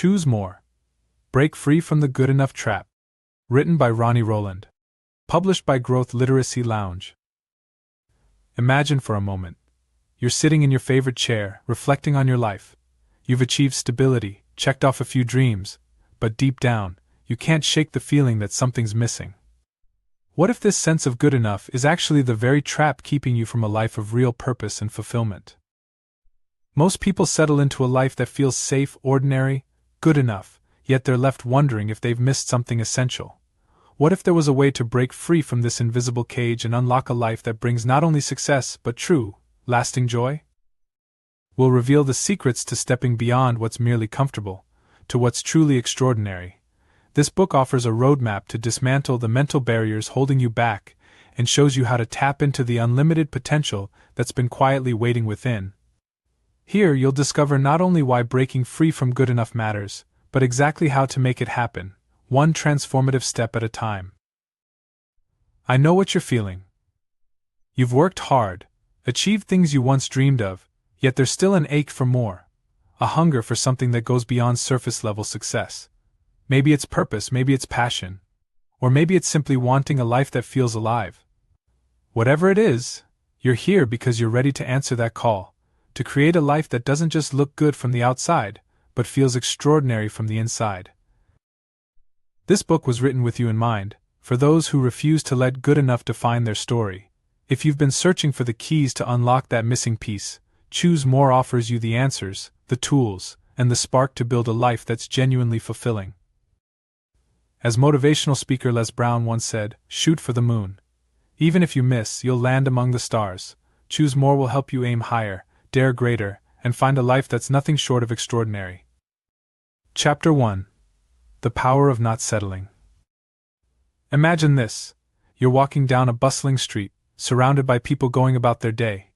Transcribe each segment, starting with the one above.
Choose more. Break free from the good enough trap. Written by Ronnie Rowland. Published by Growth Literacy Lounge. Imagine for a moment. You're sitting in your favorite chair, reflecting on your life. You've achieved stability, checked off a few dreams, but deep down, you can't shake the feeling that something's missing. What if this sense of good enough is actually the very trap keeping you from a life of real purpose and fulfillment? Most people settle into a life that feels safe, ordinary, good enough, yet they're left wondering if they've missed something essential. What if there was a way to break free from this invisible cage and unlock a life that brings not only success but true, lasting joy? We'll reveal the secrets to stepping beyond what's merely comfortable, to what's truly extraordinary. This book offers a roadmap to dismantle the mental barriers holding you back and shows you how to tap into the unlimited potential that's been quietly waiting within. Here you'll discover not only why breaking free from good enough matters, but exactly how to make it happen, one transformative step at a time. I know what you're feeling. You've worked hard, achieved things you once dreamed of, yet there's still an ache for more, a hunger for something that goes beyond surface-level success. Maybe it's purpose, maybe it's passion, or maybe it's simply wanting a life that feels alive. Whatever it is, you're here because you're ready to answer that call, to create a life that doesn't just look good from the outside, but feels extraordinary from the inside. This book was written with you in mind, for those who refuse to let good enough define their story. If you've been searching for the keys to unlock that missing piece, Choose More offers you the answers, the tools, and the spark to build a life that's genuinely fulfilling. As motivational speaker Les Brown once said, "Shoot for the moon. Even if you miss, you'll land among the stars." Choose More will help you aim higher, dare greater, and find a life that's nothing short of extraordinary. Chapter 1. The Power of Not Settling. Imagine this. You're walking down a bustling street, surrounded by people going about their day.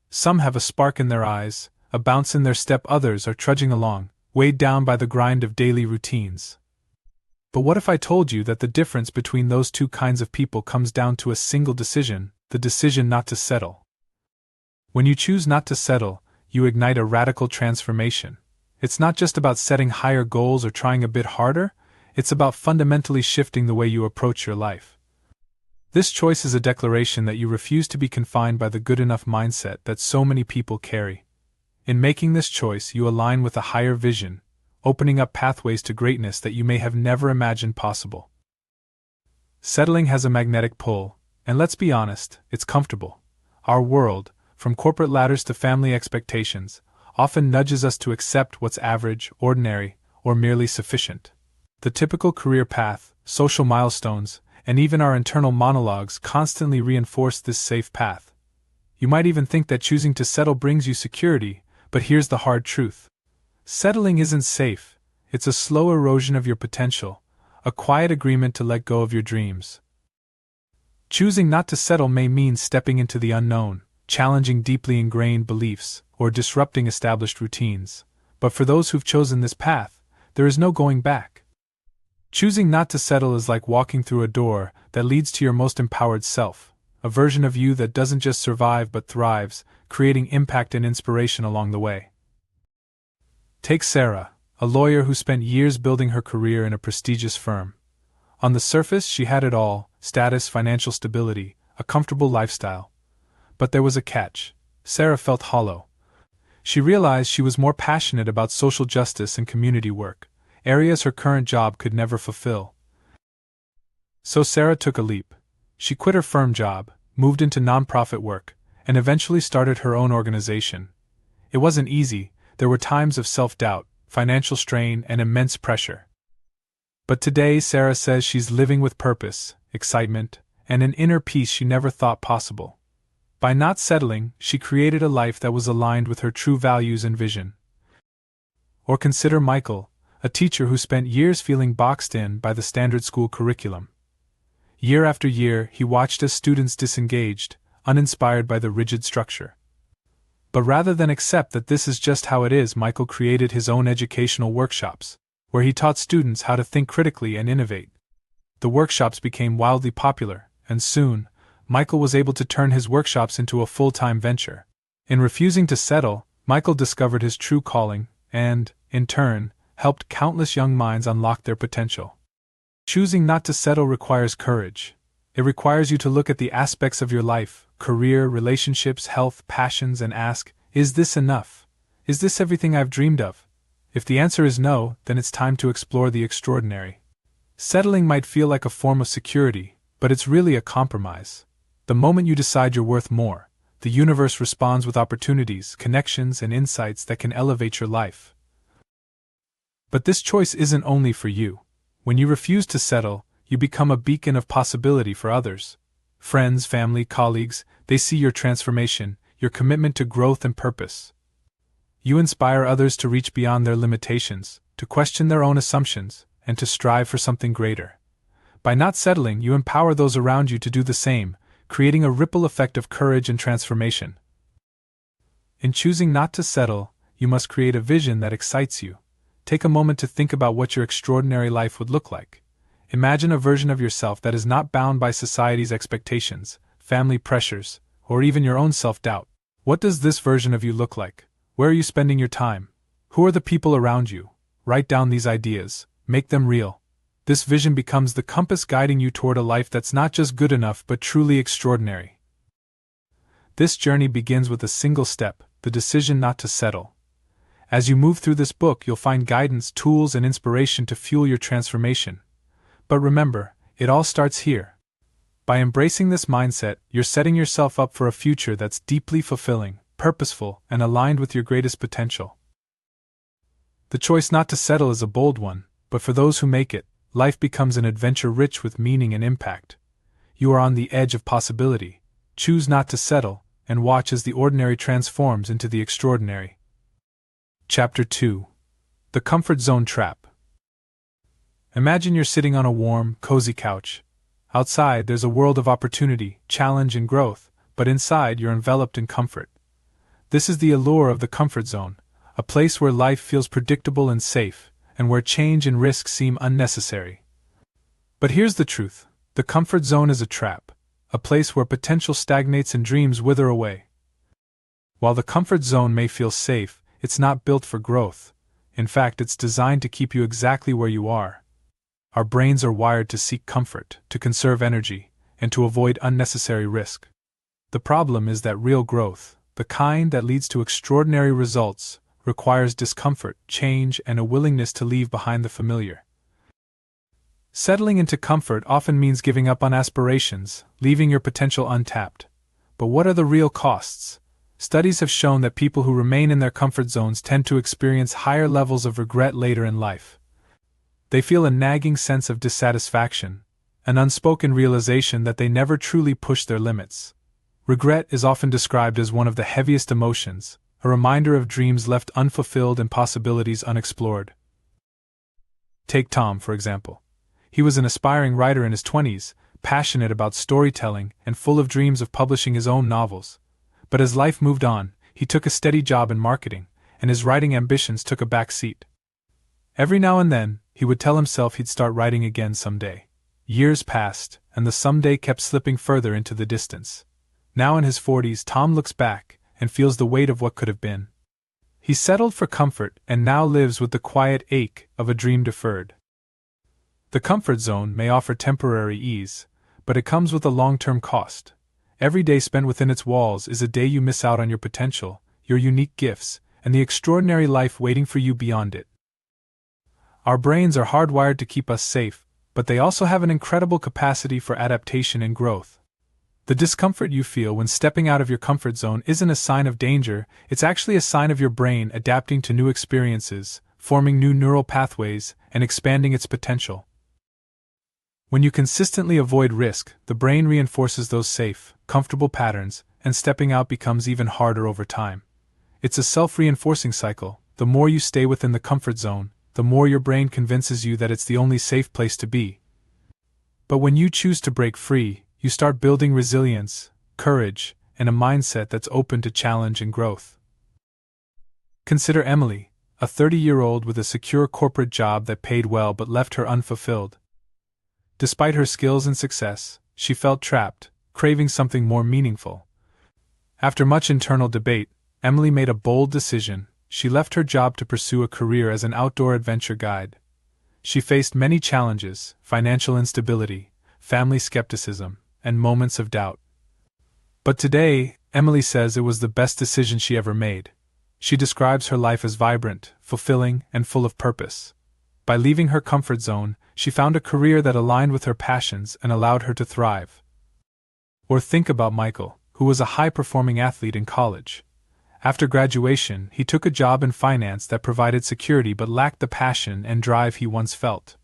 Some have a spark in their eyes, a bounce in their step, others are trudging along, weighed down by the grind of daily routines. But what if I told you that the difference between those two kinds of people comes down to a single decision, the decision not to settle? When you choose not to settle, you ignite a radical transformation. It's not just about setting higher goals or trying a bit harder, it's about fundamentally shifting the way you approach your life. This choice is a declaration that you refuse to be confined by the good enough mindset that so many people carry. In making this choice, you align with a higher vision, opening up pathways to greatness that you may have never imagined possible. Settling has a magnetic pull, and let's be honest, it's comfortable. Our world, from corporate ladders to family expectations, often nudges us to accept what's average, ordinary, or merely sufficient. The typical career path, social milestones, and even our internal monologues constantly reinforce this safe path. You might even think that choosing to settle brings you security, but here's the hard truth. Settling isn't safe. It's a slow erosion of your potential, a quiet agreement to let go of your dreams. Choosing not to settle may mean stepping into the unknown, challenging deeply ingrained beliefs, or disrupting established routines. But for those who've chosen this path, there is no going back. Choosing not to settle is like walking through a door that leads to your most empowered self, a version of you that doesn't just survive but thrives, creating impact and inspiration along the way. Take Sarah, a lawyer who spent years building her career in a prestigious firm. On the surface, she had it all: status, financial stability, a comfortable lifestyle. But there was a catch. Sarah felt hollow. She realized she was more passionate about social justice and community work, areas her current job could never fulfill. So Sarah took a leap. She quit her firm job, moved into nonprofit work, and eventually started her own organization. It wasn't easy. There were times of self-doubt, financial strain, and immense pressure. But today Sarah says she's living with purpose, excitement, and an inner peace she never thought possible. By not settling, she created a life that was aligned with her true values and vision. Or consider Michael, a teacher who spent years feeling boxed in by the standard school curriculum. Year after year, he watched as students disengaged, uninspired by the rigid structure. But rather than accept that this is just how it is, Michael created his own educational workshops, where he taught students how to think critically and innovate. The workshops became wildly popular, and soon, Michael was able to turn his workshops into a full-time venture. In refusing to settle, Michael discovered his true calling, and, in turn, helped countless young minds unlock their potential. Choosing not to settle requires courage. It requires you to look at the aspects of your life, career, relationships, health, passions, and ask, is this enough? Is this everything I've dreamed of? If the answer is no, then it's time to explore the extraordinary. Settling might feel like a form of security, but it's really a compromise. The moment you decide you're worth more, the universe responds with opportunities, connections, and insights that can elevate your life. But this choice isn't only for you. When you refuse to settle, you become a beacon of possibility for others. Friends, family, colleagues, they see your transformation, your commitment to growth and purpose. You inspire others to reach beyond their limitations, to question their own assumptions, and to strive for something greater. By not settling, you empower those around you to do the same, creating a ripple effect of courage and transformation. In choosing not to settle, you must create a vision that excites you. Take a moment to think about what your extraordinary life would look like. Imagine a version of yourself that is not bound by society's expectations, family pressures, or even your own self-doubt. What does this version of you look like? Where are you spending your time? Who are the people around you? Write down these ideas, make them real. This vision becomes the compass guiding you toward a life that's not just good enough but truly extraordinary. This journey begins with a single step, the decision not to settle. As you move through this book, you'll find guidance, tools, and inspiration to fuel your transformation. But remember, it all starts here. By embracing this mindset, you're setting yourself up for a future that's deeply fulfilling, purposeful, and aligned with your greatest potential. The choice not to settle is a bold one, but for those who make it, life becomes an adventure rich with meaning and impact. You are on the edge of possibility. Choose not to settle, and watch as the ordinary transforms into the extraordinary. Chapter 2. The Comfort Zone Trap. Imagine you're sitting on a warm, cozy couch. Outside, there's a world of opportunity, challenge, and growth, but inside, you're enveloped in comfort. This is the allure of the comfort zone, a place where life feels predictable and safe, and where change and risk seem unnecessary. But here's the truth: the comfort zone is a trap, a place where potential stagnates and dreams wither away. While the comfort zone may feel safe, it's not built for growth. In fact, it's designed to keep you exactly where you are. Our brains are wired to seek comfort, to conserve energy, and to avoid unnecessary risk. The problem is that real growth, the kind that leads to extraordinary results, requires discomfort, change, and a willingness to leave behind the familiar. Settling into comfort often means giving up on aspirations, leaving your potential untapped. But what are the real costs? Studies have shown that people who remain in their comfort zones tend to experience higher levels of regret later in life. They feel a nagging sense of dissatisfaction, an unspoken realization that they never truly pushed their limits. Regret is often described as one of the heaviest emotions, a reminder of dreams left unfulfilled and possibilities unexplored. Take Tom, for example. He was an aspiring writer in his 20s, passionate about storytelling and full of dreams of publishing his own novels. But as life moved on, he took a steady job in marketing, and his writing ambitions took a back seat. Every now and then, he would tell himself he'd start writing again someday. Years passed, and the someday kept slipping further into the distance. Now in his 40s, Tom looks back and feels the weight of what could have been. He settled for comfort and now lives with the quiet ache of a dream deferred. The comfort zone may offer temporary ease, but it comes with a long-term cost. Every day spent within its walls is a day you miss out on your potential, your unique gifts, and the extraordinary life waiting for you beyond it. Our brains are hardwired to keep us safe, but they also have an incredible capacity for adaptation and growth. The discomfort you feel when stepping out of your comfort zone isn't a sign of danger, it's actually a sign of your brain adapting to new experiences, forming new neural pathways, and expanding its potential. When you consistently avoid risk, the brain reinforces those safe, comfortable patterns, and stepping out becomes even harder over time. It's a self-reinforcing cycle. The more you stay within the comfort zone, the more your brain convinces you that it's the only safe place to be. But when you choose to break free, you start building resilience, courage, and a mindset that's open to challenge and growth. Consider Emily, a 30-year-old with a secure corporate job that paid well but left her unfulfilled. Despite her skills and success, she felt trapped, craving something more meaningful. After much internal debate, Emily made a bold decision: she left her job to pursue a career as an outdoor adventure guide. She faced many challenges: financial instability, family skepticism, and moments of doubt. But today, Emily says it was the best decision she ever made. She describes her life as vibrant, fulfilling, and full of purpose. By leaving her comfort zone, she found a career that aligned with her passions and allowed her to thrive. Or think about Michael, who was a high-performing athlete in college. After graduation, he took a job in finance that provided security but lacked the passion and drive he once felt.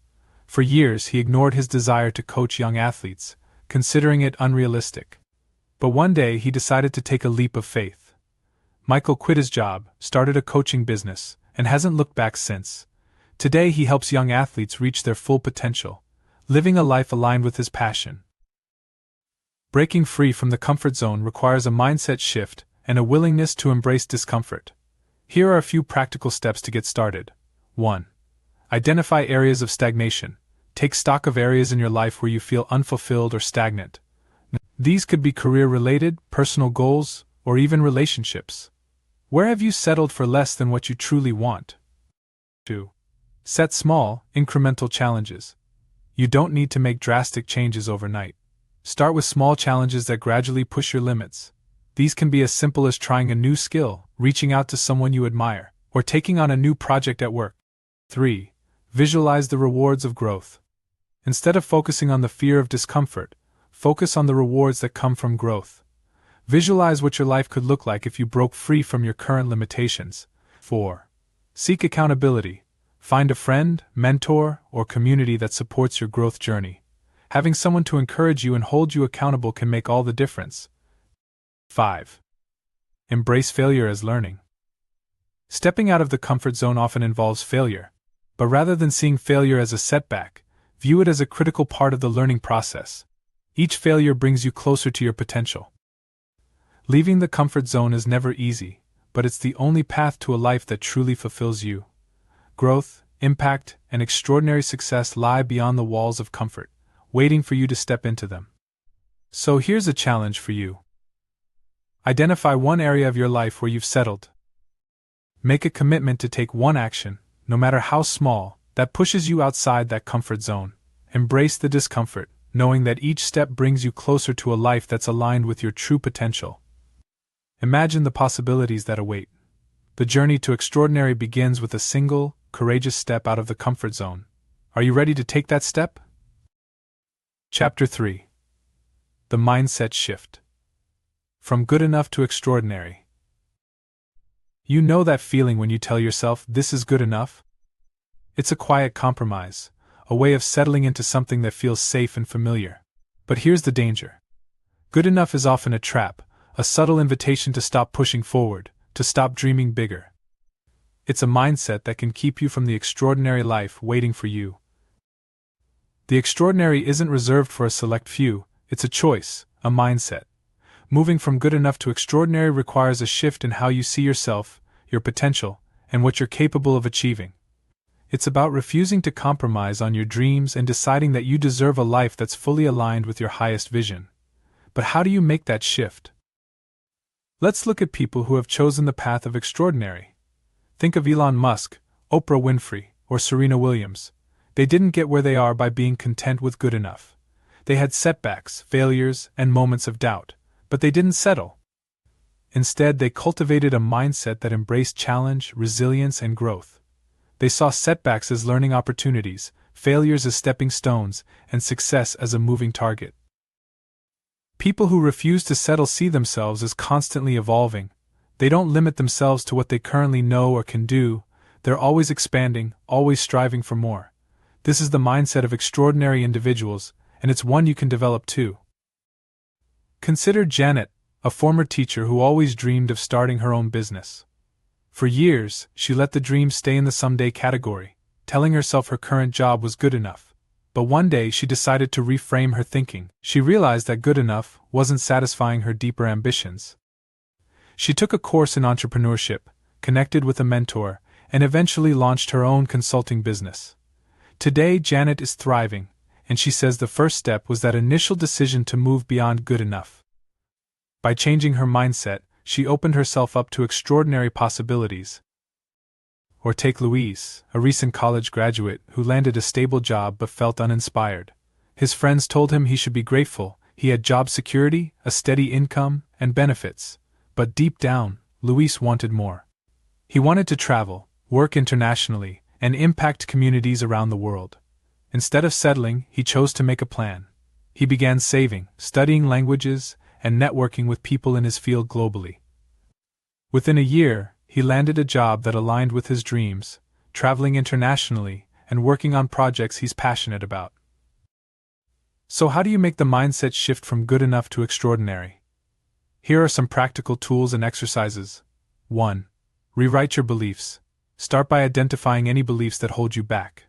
For years, he ignored his desire to coach young athletes, considering it unrealistic. But one day, he decided to take a leap of faith. Michael quit his job, started a coaching business, and hasn't looked back since. Today, he helps young athletes reach their full potential, living a life aligned with his passion. Breaking free from the comfort zone requires a mindset shift and a willingness to embrace discomfort. Here are a few practical steps to get started. 1. Identify areas of stagnation. Take stock of areas in your life where you feel unfulfilled or stagnant. These could be career-related, personal goals, or even relationships. Where have you settled for less than what you truly want? 2. Set small, incremental challenges. You don't need to make drastic changes overnight. Start with small challenges that gradually push your limits. These can be as simple as trying a new skill, reaching out to someone you admire, or taking on a new project at work. 3. Visualize the rewards of growth. Instead of focusing on the fear of discomfort, focus on the rewards that come from growth. Visualize what your life could look like if you broke free from your current limitations. 4. Seek accountability. Find a friend, mentor, or community that supports your growth journey. Having someone to encourage you and hold you accountable can make all the difference. 5. Embrace failure as learning. Stepping out of the comfort zone often involves failure, but rather than seeing failure as a setback, view it as a critical part of the learning process. Each failure brings you closer to your potential. Leaving the comfort zone is never easy, but it's the only path to a life that truly fulfills you. Growth, impact, and extraordinary success lie beyond the walls of comfort, waiting for you to step into them. So here's a challenge for you. Identify one area of your life where you've settled. Make a commitment to take one action, no matter how small, that pushes you outside that comfort zone. Embrace the discomfort, knowing that each step brings you closer to a life that's aligned with your true potential. Imagine the possibilities that await. The journey to extraordinary begins with a single, courageous step out of the comfort zone. Are you ready to take that step? Chapter 3. The Mindset Shift. From good enough to extraordinary. You know that feeling when you tell yourself, "This is good enough"? It's a quiet compromise, a way of settling into something that feels safe and familiar. But here's the danger. Good enough is often a trap, a subtle invitation to stop pushing forward, to stop dreaming bigger. It's a mindset that can keep you from the extraordinary life waiting for you. The extraordinary isn't reserved for a select few, it's a choice, a mindset. Moving from good enough to extraordinary requires a shift in how you see yourself, your potential, and what you're capable of achieving. It's about refusing to compromise on your dreams and deciding that you deserve a life that's fully aligned with your highest vision. But how do you make that shift? Let's look at people who have chosen the path of extraordinary. Think of Elon Musk, Oprah Winfrey, or Serena Williams. They didn't get where they are by being content with good enough. They had setbacks, failures, and moments of doubt, but they didn't settle. Instead, they cultivated a mindset that embraced challenge, resilience, and growth. They saw setbacks as learning opportunities, failures as stepping stones, and success as a moving target. People who refuse to settle see themselves as constantly evolving. They don't limit themselves to what they currently know or can do. They're always expanding, always striving for more. This is the mindset of extraordinary individuals, and it's one you can develop too. Consider Janet, a former teacher who always dreamed of starting her own business. For years, she let the dream stay in the someday category, telling herself her current job was good enough. But one day she decided to reframe her thinking. She realized that good enough wasn't satisfying her deeper ambitions. She took a course in entrepreneurship, connected with a mentor, and eventually launched her own consulting business. Today, Janet is thriving, and she says the first step was that initial decision to move beyond good enough. By changing her mindset, she opened herself up to extraordinary possibilities. Or take Louise, a recent college graduate who landed a stable job but felt uninspired. His friends told him he should be grateful, he had job security, a steady income, and benefits. But deep down, Luis wanted more. He wanted to travel, work internationally, and impact communities around the world. Instead of settling, he chose to make a plan. He began saving, studying languages, and networking with people in his field globally. Within a year, he landed a job that aligned with his dreams, traveling internationally and working on projects he's passionate about. So how do you make the mindset shift from good enough to extraordinary? Here are some practical tools and exercises. 1. Rewrite your beliefs. Start by identifying any beliefs that hold you back.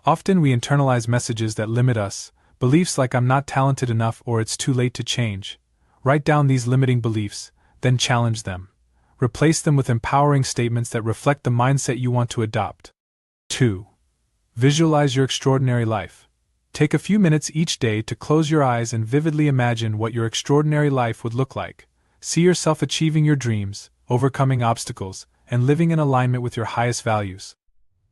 Often we internalize messages that limit us, beliefs like I'm not talented enough or it's too late to change. Write down these limiting beliefs, then challenge them. Replace them with empowering statements that reflect the mindset you want to adopt. 2. Visualize your extraordinary life. Take a few minutes each day to close your eyes and vividly imagine what your extraordinary life would look like. See yourself achieving your dreams, overcoming obstacles, and living in alignment with your highest values.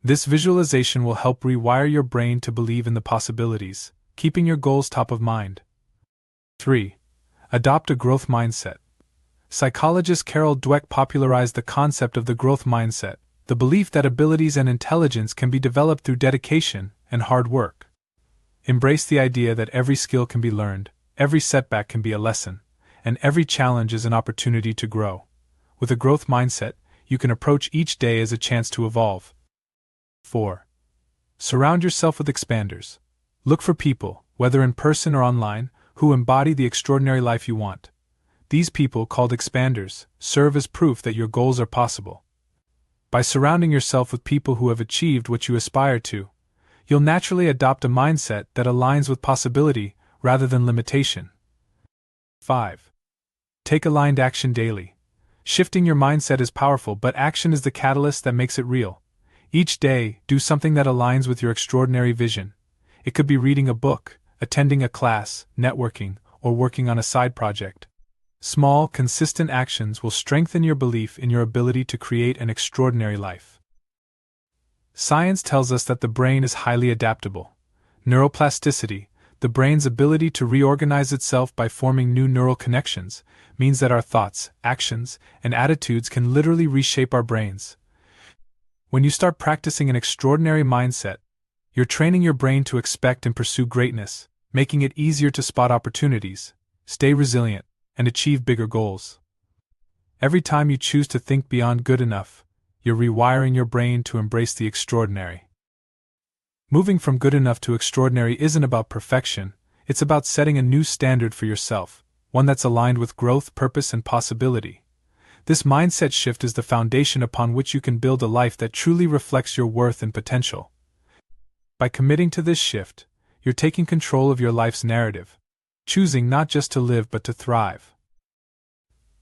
This visualization will help rewire your brain to believe in the possibilities, keeping your goals top of mind. 3. Adopt a growth mindset. Psychologist Carol Dweck popularized the concept of the growth mindset, the belief that abilities and intelligence can be developed through dedication and hard work. Embrace the idea that every skill can be learned, every setback can be a lesson, and every challenge is an opportunity to grow. With a growth mindset, you can approach each day as a chance to evolve. 4. Surround yourself with expanders. Look for people, whether in person or online, who embody the extraordinary life you want. These people, called expanders, serve as proof that your goals are possible. By surrounding yourself with people who have achieved what you aspire to, you'll naturally adopt a mindset that aligns with possibility rather than limitation. 5. Take aligned action daily. Shifting your mindset is powerful, but action is the catalyst that makes it real. Each day, do something that aligns with your extraordinary vision. It could be reading a book, attending a class, networking, or working on a side project. Small, consistent actions will strengthen your belief in your ability to create an extraordinary life. Science tells us that the brain is highly adaptable. Neuroplasticity, the brain's ability to reorganize itself by forming new neural connections, means that our thoughts, actions, and attitudes can literally reshape our brains. When you start practicing an extraordinary mindset, you're training your brain to expect and pursue greatness, making it easier to spot opportunities, stay resilient, and achieve bigger goals. Every time you choose to think beyond good enough, you're rewiring your brain to embrace the extraordinary. Moving from good enough to extraordinary isn't about perfection, it's about setting a new standard for yourself, one that's aligned with growth, purpose, and possibility. This mindset shift is the foundation upon which you can build a life that truly reflects your worth and potential. By committing to this shift, you're taking control of your life's narrative, choosing not just to live but to thrive.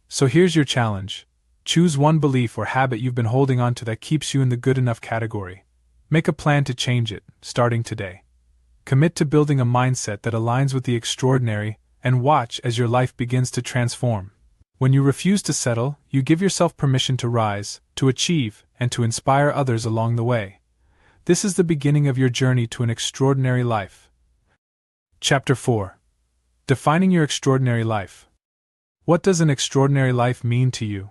So here's your challenge. Choose one belief or habit you've been holding on to that keeps you in the good enough category. Make a plan to change it, starting today. Commit to building a mindset that aligns with the extraordinary, and watch as your life begins to transform. When you refuse to settle, you give yourself permission to rise, to achieve, and to inspire others along the way. This is the beginning of your journey to an extraordinary life. Chapter 4. Defining your extraordinary life. What does an extraordinary life mean to you?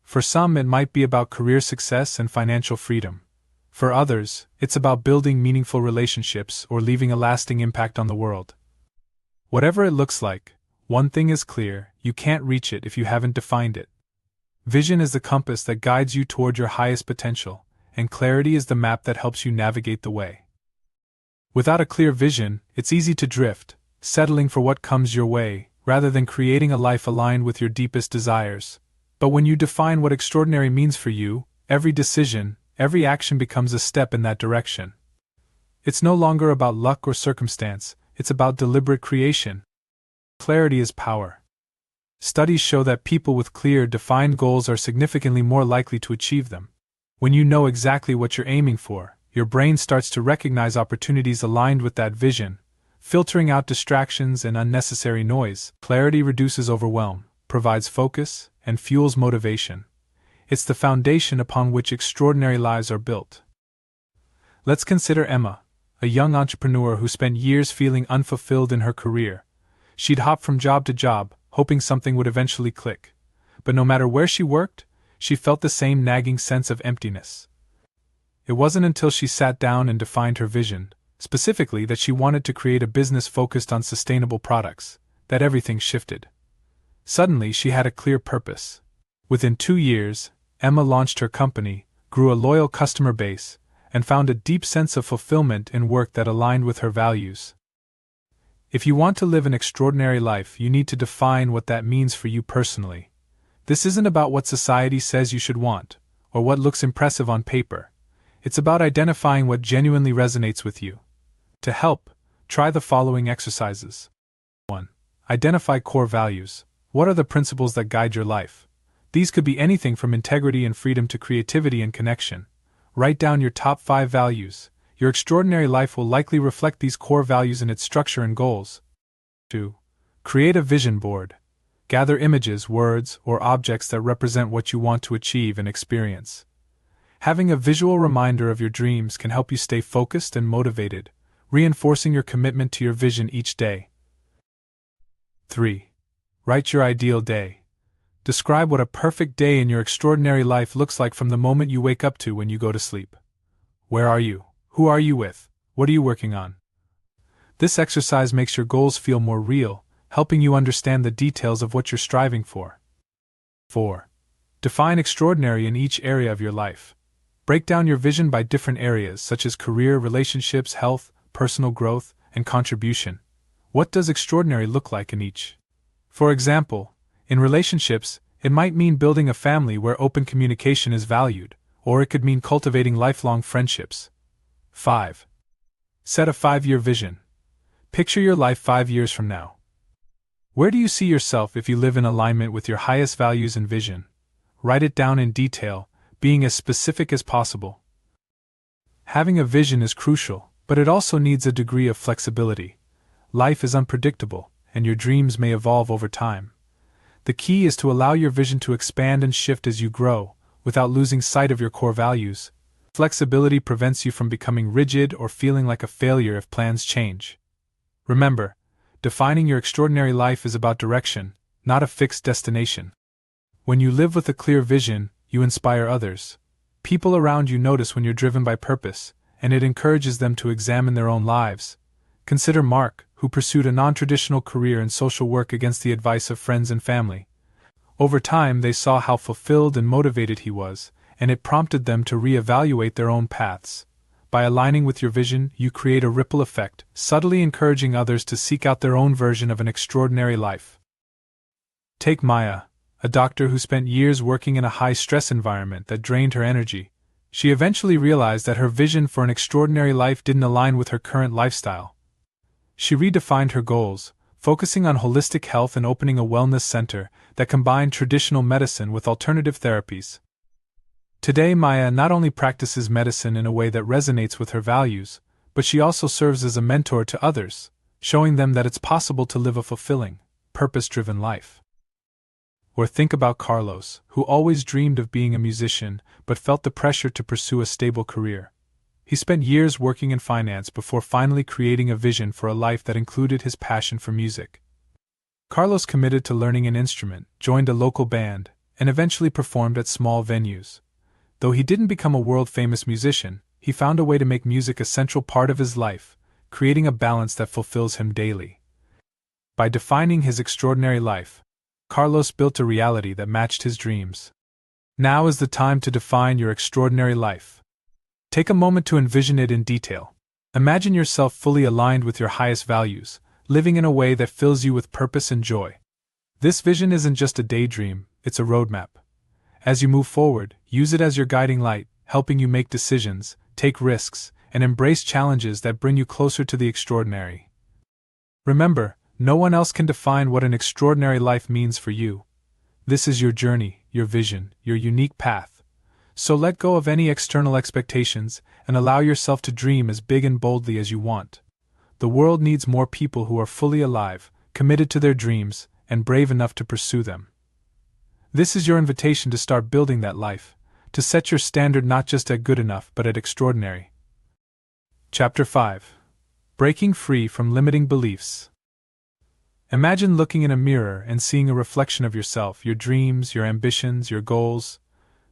For some, it might be about career success and financial freedom. For others, it's about building meaningful relationships or leaving a lasting impact on the world. Whatever it looks like, one thing is clear: you can't reach it if you haven't defined it. Vision is the compass that guides you toward your highest potential, and clarity is the map that helps you navigate the way. Without a clear vision, it's easy to drift, settling for what comes your way, rather than creating a life aligned with your deepest desires. But when you define what extraordinary means for you, every decision, every action becomes a step in that direction. It's no longer about luck or circumstance, it's about deliberate creation. Clarity is power. Studies show that people with clear, defined goals are significantly more likely to achieve them. When you know exactly what you're aiming for, your brain starts to recognize opportunities aligned with that vision, filtering out distractions and unnecessary noise. Clarity reduces overwhelm, provides focus, and fuels motivation. It's the foundation upon which extraordinary lives are built. Let's consider Emma, a young entrepreneur who spent years feeling unfulfilled in her career. She'd hop from job to job, hoping something would eventually click. But no matter where she worked, she felt the same nagging sense of emptiness. It wasn't until she sat down and defined her vision, specifically that she wanted to create a business focused on sustainable products, that everything shifted. Suddenly, she had a clear purpose. Within 2 years, Emma launched her company, grew a loyal customer base, and found a deep sense of fulfillment in work that aligned with her values. If you want to live an extraordinary life, you need to define what that means for you personally. This isn't about what society says you should want, or what looks impressive on paper. It's about identifying what genuinely resonates with you. To help, try the following exercises. 1. Identify core values. What are the principles that guide your life? These could be anything from integrity and freedom to creativity and connection. Write down your top 5 values. Your extraordinary life will likely reflect these core values in its structure and goals. 2. Create a vision board. Gather images, words, or objects that represent what you want to achieve and experience. Having a visual reminder of your dreams can help you stay focused and motivated, reinforcing your commitment to your vision each day. 3. Write your ideal day. Describe what a perfect day in your extraordinary life looks like from the moment you wake up to when you go to sleep. Where are you? Who are you with? What are you working on? This exercise makes your goals feel more real, helping you understand the details of what you're striving for. 4. Define extraordinary in each area of your life. Break down your vision by different areas such as career, relationships, health, personal growth, and contribution. What does extraordinary look like in each? For example, in relationships, it might mean building a family where open communication is valued, or it could mean cultivating lifelong friendships. 5. Set a 5-year vision. Picture your life 5 years from now. Where do you see yourself if you live in alignment with your highest values and vision? Write it down in detail, being as specific as possible. Having a vision is crucial, but it also needs a degree of flexibility. Life is unpredictable, and your dreams may evolve over time. The key is to allow your vision to expand and shift as you grow, without losing sight of your core values. Flexibility prevents you from becoming rigid or feeling like a failure if plans change. Remember, defining your extraordinary life is about direction, not a fixed destination. When you live with a clear vision, you inspire others. People around you notice when you're driven by purpose, and it encourages them to examine their own lives. Consider Mark, who pursued a non-traditional career in social work against the advice of friends and family. Over time, they saw how fulfilled and motivated he was, and it prompted them to re-evaluate their own paths. By aligning with your vision, you create a ripple effect, subtly encouraging others to seek out their own version of an extraordinary life. Take Maya, a doctor who spent years working in a high-stress environment that drained her energy. She eventually realized that her vision for an extraordinary life didn't align with her current lifestyle. She redefined her goals, focusing on holistic health and opening a wellness center that combined traditional medicine with alternative therapies. Today, Maya not only practices medicine in a way that resonates with her values, but she also serves as a mentor to others, showing them that it's possible to live a fulfilling, purpose-driven life. Or think about Carlos, who always dreamed of being a musician but felt the pressure to pursue a stable career. He spent years working in finance before finally creating a vision for a life that included his passion for music. Carlos committed to learning an instrument, joined a local band, and eventually performed at small venues. Though he didn't become a world-famous musician, he found a way to make music a central part of his life, creating a balance that fulfills him daily. By defining his extraordinary life, Carlos built a reality that matched his dreams. Now is the time to define your extraordinary life. Take a moment to envision it in detail. Imagine yourself fully aligned with your highest values, living in a way that fills you with purpose and joy. This vision isn't just a daydream, it's a roadmap. As you move forward, use it as your guiding light, helping you make decisions, take risks, and embrace challenges that bring you closer to the extraordinary. Remember, no one else can define what an extraordinary life means for you. This is your journey, your vision, your unique path. So let go of any external expectations and allow yourself to dream as big and boldly as you want. The world needs more people who are fully alive, committed to their dreams, and brave enough to pursue them. This is your invitation to start building that life, to set your standard not just at good enough but at extraordinary. Chapter 5. Breaking Free from Limiting Beliefs. Imagine looking in a mirror and seeing a reflection of yourself, your dreams, your ambitions, your goals.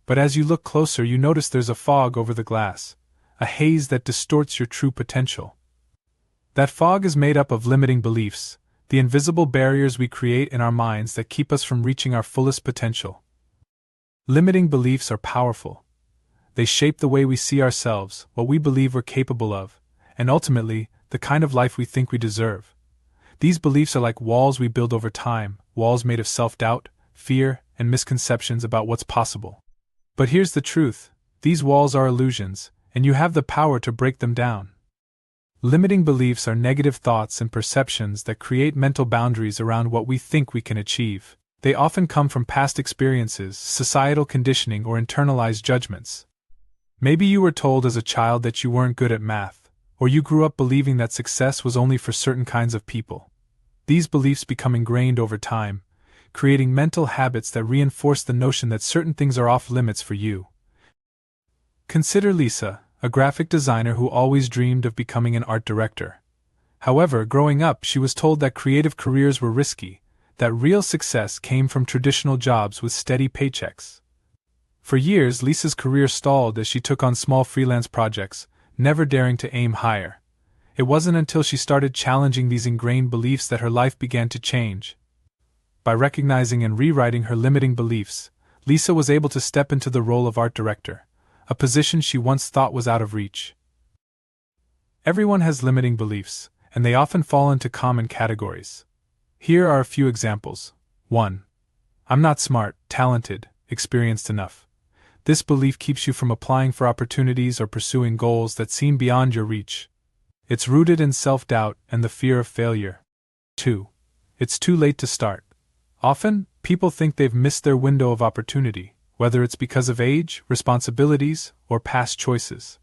But as you look closer, you notice there's a fog over the glass, a haze that distorts your true potential. That fog is made up of limiting beliefs, the invisible barriers we create in our minds that keep us from reaching our fullest potential. Limiting beliefs are powerful. They shape the way we see ourselves, what we believe we're capable of, and ultimately, the kind of life we think we deserve. These beliefs are like walls we build over time, walls made of self-doubt, fear, and misconceptions about what's possible. But here's the truth: these walls are illusions, and you have the power to break them down. Limiting beliefs are negative thoughts and perceptions that create mental boundaries around what we think we can achieve. They often come from past experiences, societal conditioning, or internalized judgments. Maybe you were told as a child that you weren't good at math, or you grew up believing that success was only for certain kinds of people. These beliefs become ingrained over time, creating mental habits that reinforce the notion that certain things are off limits for you. Consider Lisa, a graphic designer who always dreamed of becoming an art director. However, growing up, she was told that creative careers were risky, that real success came from traditional jobs with steady paychecks. For years, Lisa's career stalled as she took on small freelance projects, never daring to aim higher. It wasn't until she started challenging these ingrained beliefs that her life began to change. By recognizing and rewriting her limiting beliefs, Lisa was able to step into the role of art director, a position she once thought was out of reach. Everyone has limiting beliefs, and they often fall into common categories. Here are a few examples. 1. I'm not smart, talented, experienced enough. This belief keeps you from applying for opportunities or pursuing goals that seem beyond your reach. It's rooted in self-doubt and the fear of failure. 2. It's too late to start. Often, people think they've missed their window of opportunity, whether it's because of age, responsibilities, or past choices.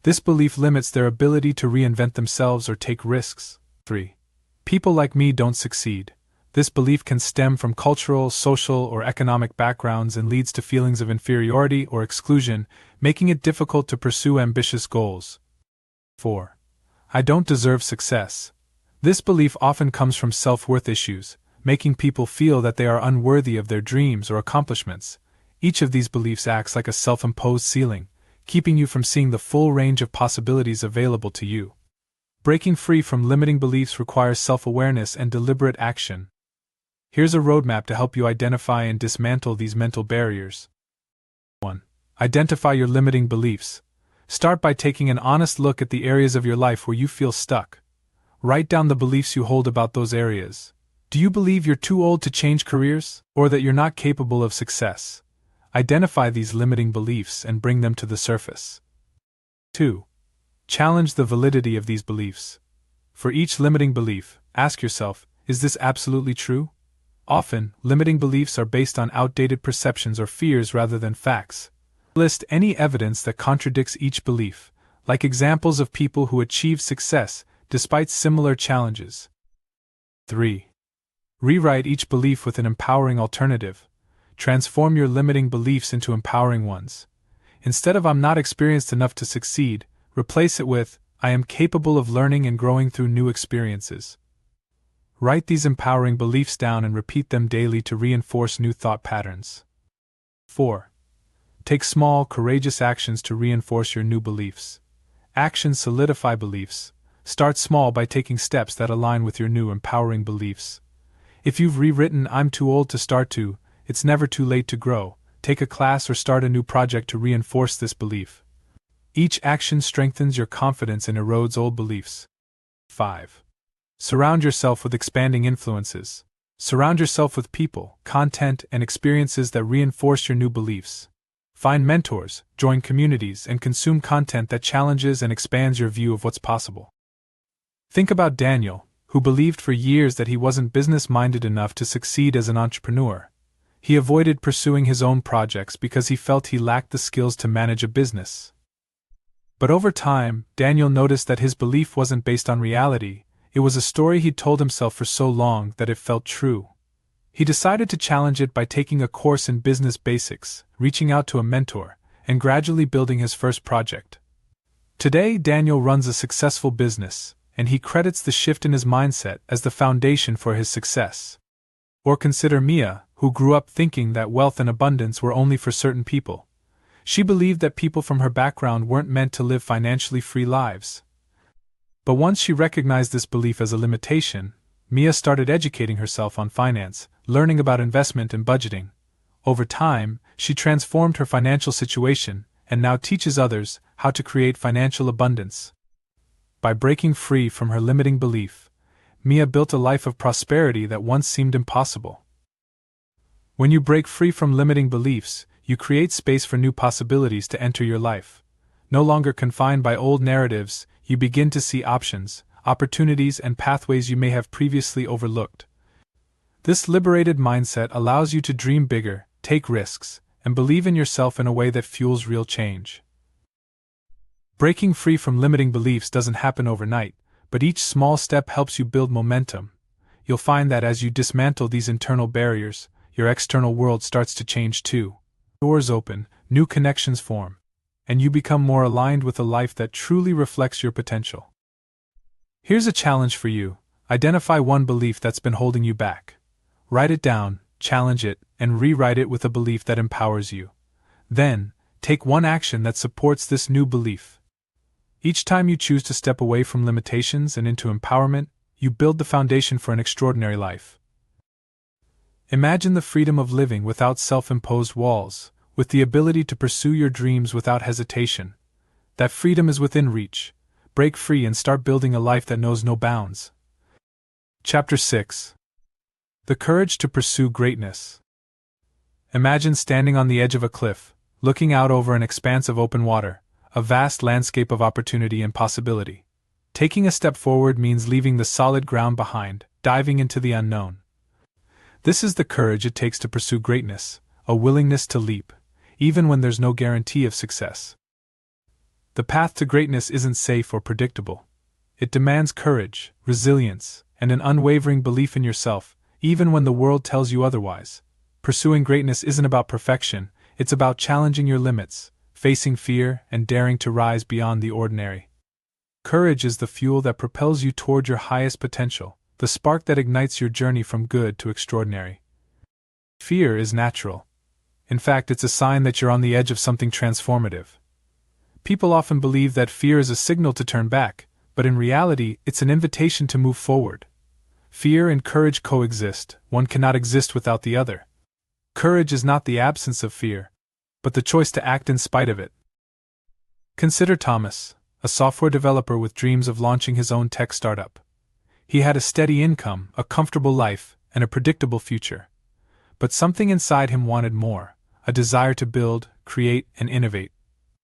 This belief limits their ability to reinvent themselves or take risks. 3. People like me don't succeed. This belief can stem from cultural, social, or economic backgrounds and leads to feelings of inferiority or exclusion, making it difficult to pursue ambitious goals. 4. I don't deserve success. This belief often comes from self-worth issues, making people feel that they are unworthy of their dreams or accomplishments. Each of these beliefs acts like a self-imposed ceiling, keeping you from seeing the full range of possibilities available to you. Breaking free from limiting beliefs requires self-awareness and deliberate action. Here's a roadmap to help you identify and dismantle these mental barriers. 1. Identify your limiting beliefs. Start by taking an honest look at the areas of your life where you feel stuck. Write down the beliefs you hold about those areas. Do you believe you're too old to change careers, or that you're not capable of success? Identify these limiting beliefs and bring them to the surface. 2. Challenge the validity of these beliefs. For each limiting belief, ask yourself, is this absolutely true? Often, limiting beliefs are based on outdated perceptions or fears rather than facts. List any evidence that contradicts each belief, like examples of people who achieved success despite similar challenges. 3. Rewrite each belief with an empowering alternative. Transform your limiting beliefs into empowering ones. Instead of "I'm not experienced enough to succeed," replace it with "I am capable of learning and growing through new experiences." Write these empowering beliefs down and repeat them daily to reinforce new thought patterns. 4. Take small, courageous actions to reinforce your new beliefs. Actions solidify beliefs. Start small by taking steps that align with your new empowering beliefs. If you've rewritten "I'm too old to start to," it's never too late to grow. Take a class or start a new project to reinforce this belief. Each action strengthens your confidence and erodes old beliefs. 5. Surround yourself with expanding influences. Surround yourself with people, content, and experiences that reinforce your new beliefs. Find mentors, join communities, and consume content that challenges and expands your view of what's possible. Think about Daniel, who believed for years that he wasn't business-minded enough to succeed as an entrepreneur. He avoided pursuing his own projects because he felt he lacked the skills to manage a business. But over time, Daniel noticed that his belief wasn't based on reality. It was a story he'd told himself for so long that it felt true. He decided to challenge it by taking a course in business basics, reaching out to a mentor, and gradually building his first project. Today, Daniel runs a successful business, and he credits the shift in his mindset as the foundation for his success. Or consider Mia, who grew up thinking that wealth and abundance were only for certain people. She believed that people from her background weren't meant to live financially free lives. But once she recognized this belief as a limitation, Mia started educating herself on finance, learning about investment and budgeting. Over time, she transformed her financial situation and now teaches others how to create financial abundance. By breaking free from her limiting belief, Mia built a life of prosperity that once seemed impossible. When you break free from limiting beliefs, you create space for new possibilities to enter your life. No longer confined by old narratives, you begin to see options, opportunities, and pathways you may have previously overlooked. This liberated mindset allows you to dream bigger, take risks, and believe in yourself in a way that fuels real change. Breaking free from limiting beliefs doesn't happen overnight, but each small step helps you build momentum. You'll find that as you dismantle these internal barriers, your external world starts to change too. Doors open, new connections form, and you become more aligned with a life that truly reflects your potential. Here's a challenge for you: identify one belief that's been holding you back. Write it down, challenge it, and rewrite it with a belief that empowers you. Then, take one action that supports this new belief. Each time you choose to step away from limitations and into empowerment, you build the foundation for an extraordinary life. Imagine the freedom of living without self-imposed walls, with the ability to pursue your dreams without hesitation. That freedom is within reach. Break free and start building a life that knows no bounds. Chapter 6. The Courage to Pursue Greatness. Imagine standing on the edge of a cliff, looking out over an expanse of open water, a vast landscape of opportunity and possibility. Taking a step forward means leaving the solid ground behind, diving into the unknown. This is the courage it takes to pursue greatness, a willingness to leap, even when there's no guarantee of success. The path to greatness isn't safe or predictable. It demands courage, resilience, and an unwavering belief in yourself, even when the world tells you otherwise. Pursuing greatness isn't about perfection, it's about challenging your limits, facing fear, and daring to rise beyond the ordinary. Courage is the fuel that propels you toward your highest potential, the spark that ignites your journey from good to extraordinary. Fear is natural. In fact, it's a sign that you're on the edge of something transformative. People often believe that fear is a signal to turn back, but in reality, it's an invitation to move forward. Fear and courage coexist, one cannot exist without the other. Courage is not the absence of fear, but the choice to act in spite of it. Consider Thomas, a software developer with dreams of launching his own tech startup. He had a steady income, a comfortable life, and a predictable future. But something inside him wanted more, a desire to build, create, and innovate.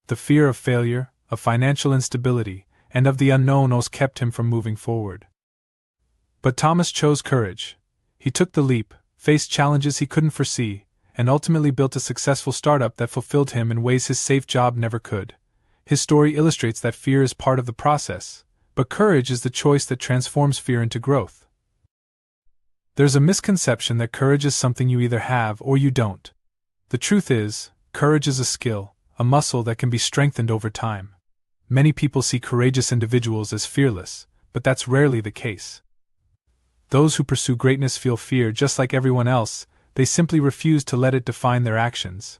The fear of failure, of financial instability, and of the unknown always kept him from moving forward. But Thomas chose courage. He took the leap, faced challenges he couldn't foresee, and ultimately built a successful startup that fulfilled him in ways his safe job never could. His story illustrates that fear is part of the process, but courage is the choice that transforms fear into growth. There's a misconception that courage is something you either have or you don't. The truth is, courage is a skill, a muscle that can be strengthened over time. Many people see courageous individuals as fearless, but that's rarely the case. Those who pursue greatness feel fear just like everyone else, they simply refuse to let it define their actions.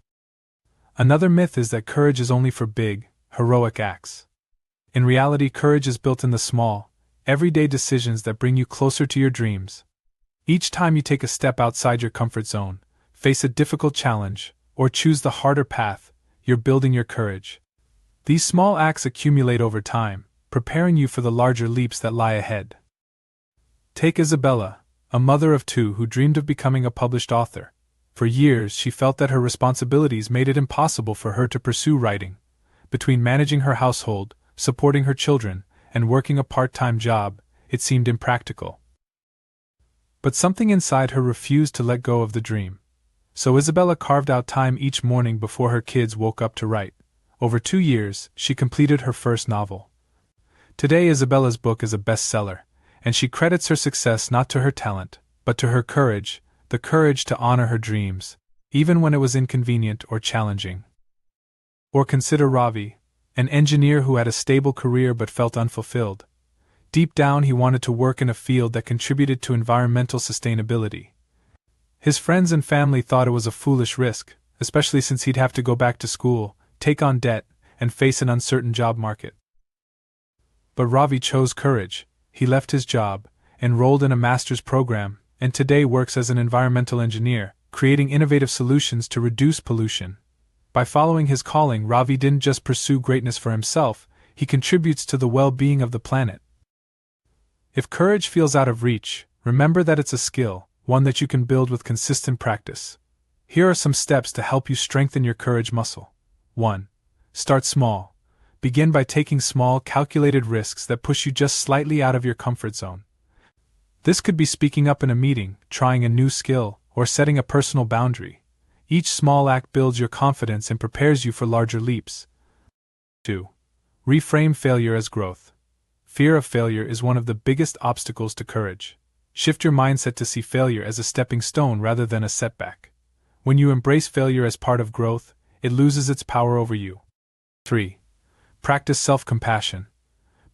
Another myth is that courage is only for big, heroic acts. In reality, courage is built in the small, everyday decisions that bring you closer to your dreams. Each time you take a step outside your comfort zone, face a difficult challenge, or choose the harder path, you're building your courage. These small acts accumulate over time, preparing you for the larger leaps that lie ahead. Take Isabella, a mother of two who dreamed of becoming a published author. For years, she felt that her responsibilities made it impossible for her to pursue writing. Between managing her household, supporting her children, and working a part-time job, it seemed impractical. But something inside her refused to let go of the dream. So Isabella carved out time each morning before her kids woke up to write. Over 2 years, she completed her first novel. Today, Isabella's book is a bestseller, and she credits her success not to her talent, but to her courage, the courage to honor her dreams, even when it was inconvenient or challenging. Or consider Ravi, an engineer who had a stable career but felt unfulfilled. Deep down, he wanted to work in a field that contributed to environmental sustainability. His friends and family thought it was a foolish risk, especially since he'd have to go back to school, take on debt, and face an uncertain job market. But Ravi chose courage. He left his job, enrolled in a master's program, and today works as an environmental engineer, creating innovative solutions to reduce pollution. By following his calling, Ravi didn't just pursue greatness for himself, he contributes to the well-being of the planet. If courage feels out of reach, remember that it's a skill, one that you can build with consistent practice. Here are some steps to help you strengthen your courage muscle. 1. Start small. Begin by taking small, calculated risks that push you just slightly out of your comfort zone. This could be speaking up in a meeting, trying a new skill, or setting a personal boundary. Each small act builds your confidence and prepares you for larger leaps. 2. Reframe failure as growth. Fear of failure is one of the biggest obstacles to courage. Shift your mindset to see failure as a stepping stone rather than a setback. When you embrace failure as part of growth, it loses its power over you. 3. Practice self-compassion.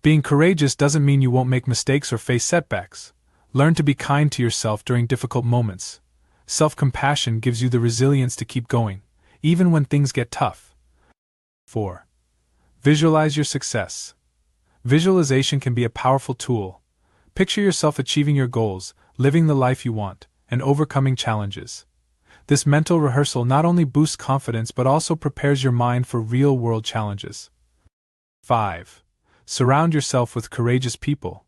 Being courageous doesn't mean you won't make mistakes or face setbacks. Learn to be kind to yourself during difficult moments. Self-compassion gives you the resilience to keep going, even when things get tough. 4. Visualize your success. Visualization can be a powerful tool. Picture yourself achieving your goals, living the life you want, and overcoming challenges. This mental rehearsal not only boosts confidence but also prepares your mind for real-world challenges. 5. Surround yourself with courageous people.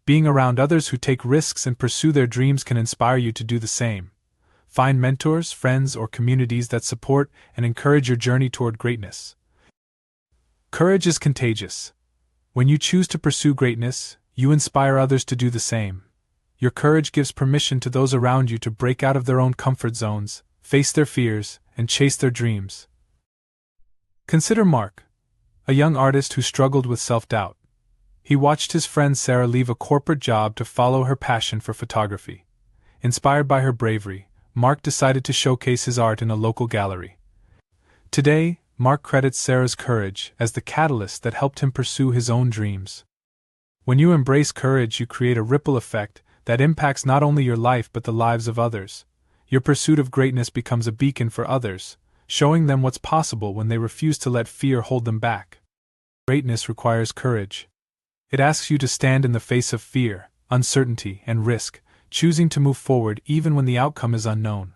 Being around others who take risks and pursue their dreams can inspire you to do the same. Find mentors, friends, or communities that support and encourage your journey toward greatness. Courage is contagious. When you choose to pursue greatness, you inspire others to do the same. Your courage gives permission to those around you to break out of their own comfort zones, face their fears, and chase their dreams. Consider Mark, a young artist who struggled with self-doubt. He watched his friend Sarah leave a corporate job to follow her passion for photography. Inspired by her bravery, Mark decided to showcase his art in a local gallery. Today, Mark credits Sarah's courage as the catalyst that helped him pursue his own dreams. When you embrace courage, you create a ripple effect that impacts not only your life but the lives of others. Your pursuit of greatness becomes a beacon for others, showing them what's possible when they refuse to let fear hold them back. Greatness requires courage. It asks you to stand in the face of fear, uncertainty, and risk, choosing to move forward even when the outcome is unknown.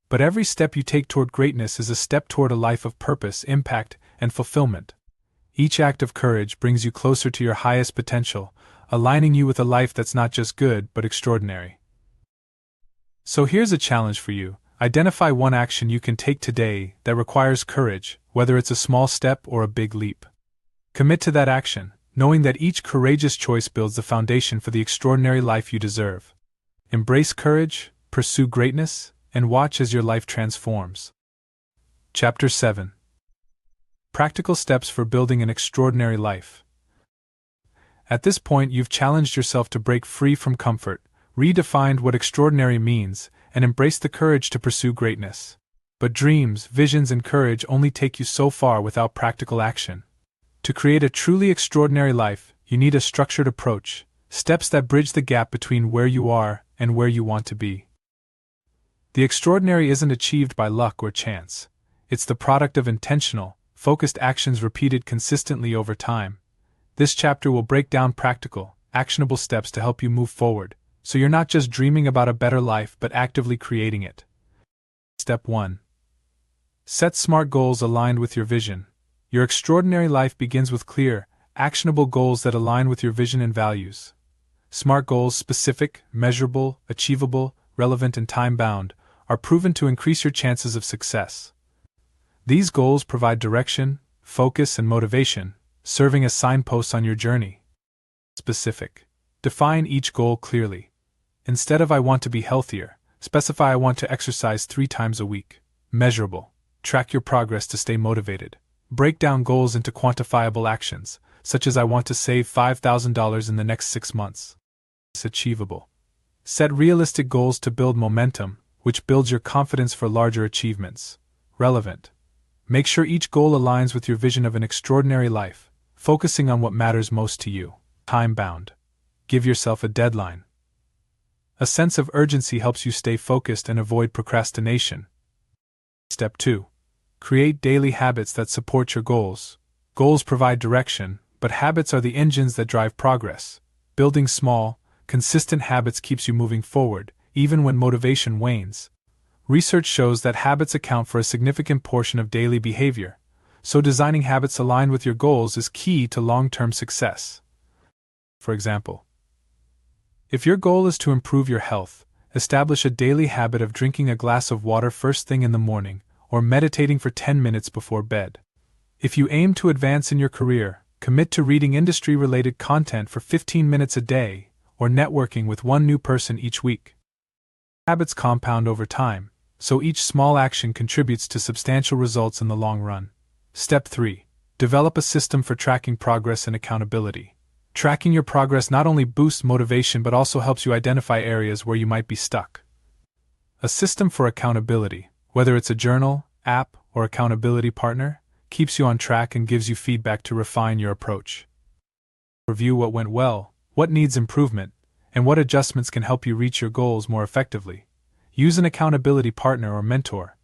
But every step you take toward greatness is a step toward a life of purpose, impact, and fulfillment. Each act of courage brings you closer to your highest potential, aligning you with a life that's not just good but extraordinary. So here's a challenge for you. Identify one action you can take today that requires courage, whether it's a small step or a big leap. Commit to that action, knowing that each courageous choice builds the foundation for the extraordinary life you deserve. Embrace courage, pursue greatness, and watch as your life transforms. Chapter 7. Practical Steps for Building an Extraordinary Life. At this point, you've challenged yourself to break free from comfort, redefined what extraordinary means, and embraced the courage to pursue greatness. But dreams, visions, and courage only take you so far without practical action. To create a truly extraordinary life, you need a structured approach, steps that bridge the gap between where you are and where you want to be. The extraordinary isn't achieved by luck or chance. It's the product of intentional, focused actions repeated consistently over time. This chapter will break down practical, actionable steps to help you move forward, so you're not just dreaming about a better life but actively creating it. Step 1. Set SMART goals aligned with your vision. Your extraordinary life begins with clear, actionable goals that align with your vision and values. SMART goals, specific, measurable, achievable, relevant, and time-bound, are proven to increase your chances of success. These goals provide direction, focus, and motivation, serving as signposts on your journey. Specific. Define each goal clearly. Instead of "I want to be healthier," specify "I want to exercise 3 times a week." Measurable. Track your progress to stay motivated. Break down goals into quantifiable actions, such as "I want to save $5,000 in the next 6 months." Achievable. Set realistic goals to build momentum, which builds your confidence for larger achievements. Relevant. Make sure each goal aligns with your vision of an extraordinary life, focusing on what matters most to you. Time-bound. Give yourself a deadline. A sense of urgency helps you stay focused and avoid procrastination. Step 2. Create daily habits that support your goals. Goals provide direction, but habits are the engines that drive progress. Building small, consistent habits keeps you moving forward, even when motivation wanes. Research shows that habits account for a significant portion of daily behavior, so designing habits aligned with your goals is key to long-term success. For example, if your goal is to improve your health, establish a daily habit of drinking a glass of water first thing in the morning, or meditating for 10 minutes before bed. If you aim to advance in your career, commit to reading industry-related content for 15 minutes a day, or networking with one new person each week. Habits compound over time, so each small action contributes to substantial results in the long run. Step 3. Develop a system for tracking progress and accountability. Tracking your progress not only boosts motivation but also helps you identify areas where you might be stuck. A system for accountability, whether it's a journal, app, or accountability partner, keeps you on track and gives you feedback to refine your approach. Review what went well, what needs improvement, and what adjustments can help you reach your goals more effectively. Use an accountability partner or mentor.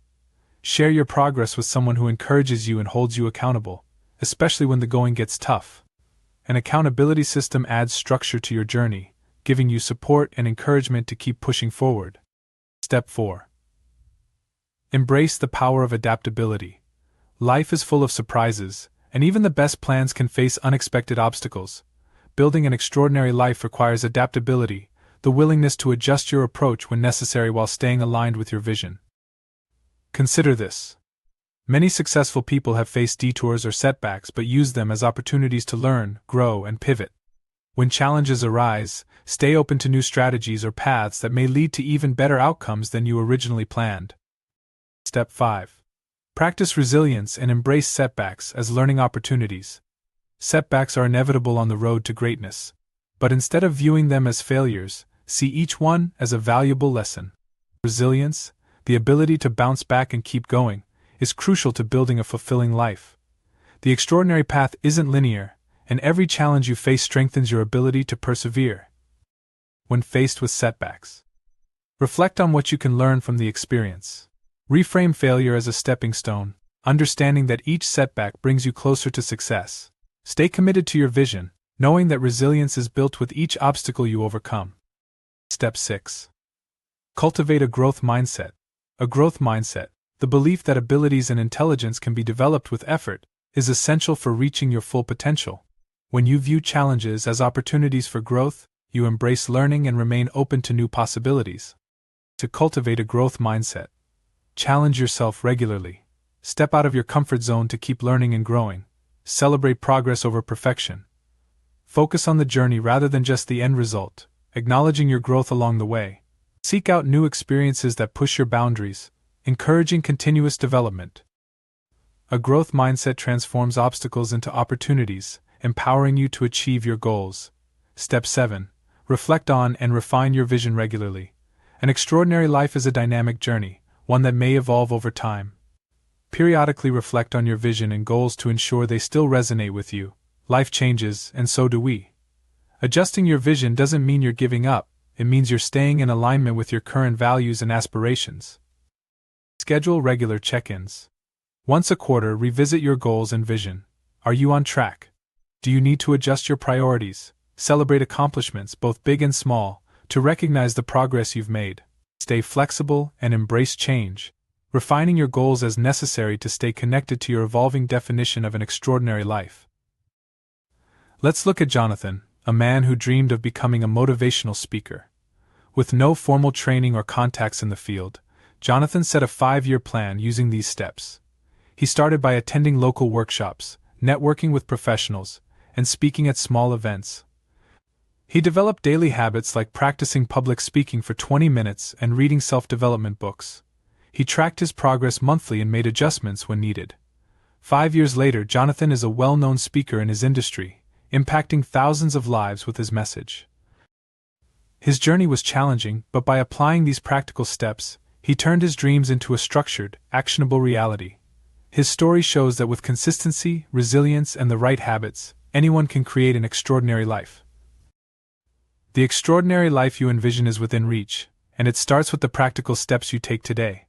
Share your progress with someone who encourages you and holds you accountable, especially when the going gets tough. An accountability system adds structure to your journey, giving you support and encouragement to keep pushing forward. Step 4. Embrace the power of adaptability. Life is full of surprises, and even the best plans can face unexpected obstacles. Building an extraordinary life requires adaptability, the willingness to adjust your approach when necessary while staying aligned with your vision. Consider this. Many successful people have faced detours or setbacks but used them as opportunities to learn, grow, and pivot. When challenges arise, stay open to new strategies or paths that may lead to even better outcomes than you originally planned. Step 5. Practice resilience and embrace setbacks as learning opportunities. Setbacks are inevitable on the road to greatness, but instead of viewing them as failures, see each one as a valuable lesson. Resilience, the ability to bounce back and keep going, is crucial to building a fulfilling life. The extraordinary path isn't linear, and every challenge you face strengthens your ability to persevere. When faced with setbacks, reflect on what you can learn from the experience. Reframe failure as a stepping stone, understanding that each setback brings you closer to success. Stay committed to your vision, knowing that resilience is built with each obstacle you overcome. Step 6. Cultivate a growth mindset. A growth mindset, the belief that abilities and intelligence can be developed with effort, is essential for reaching your full potential. When you view challenges as opportunities for growth, you embrace learning and remain open to new possibilities. To cultivate a growth mindset, challenge yourself regularly. Step out of your comfort zone to keep learning and growing. Celebrate progress over perfection. Focus on the journey rather than just the end result, acknowledging your growth along the way. Seek out new experiences that push your boundaries, encouraging continuous development. A growth mindset transforms obstacles into opportunities, empowering you to achieve your goals. Step 7. Reflect on and refine your vision regularly. An extraordinary life is a dynamic journey, one that may evolve over time. Periodically reflect on your vision and goals to ensure they still resonate with you. Life changes, and so do we. Adjusting your vision doesn't mean you're giving up, it means you're staying in alignment with your current values and aspirations. Schedule regular check-ins. Once a quarter, revisit your goals and vision. Are you on track? Do you need to adjust your priorities? Celebrate accomplishments, both big and small, to recognize the progress you've made. Stay flexible and embrace change, refining your goals as necessary to stay connected to your evolving definition of an extraordinary life. Let's look at Jonathan, a man who dreamed of becoming a motivational speaker. With no formal training or contacts in the field, Jonathan set a 5-year plan using these steps. He started by attending local workshops, networking with professionals, and speaking at small events. He developed daily habits like practicing public speaking for 20 minutes and reading self-development books. He tracked his progress monthly and made adjustments when needed. 5 years later, Jonathan is a well-known speaker in his industry, impacting thousands of lives with his message. His journey was challenging, but by applying these practical steps, He turned his dreams into a structured, actionable reality. His story shows that with consistency, resilience, and the right habits, anyone can create an extraordinary life. The extraordinary life you envision is within reach, and it starts with the practical steps you take today.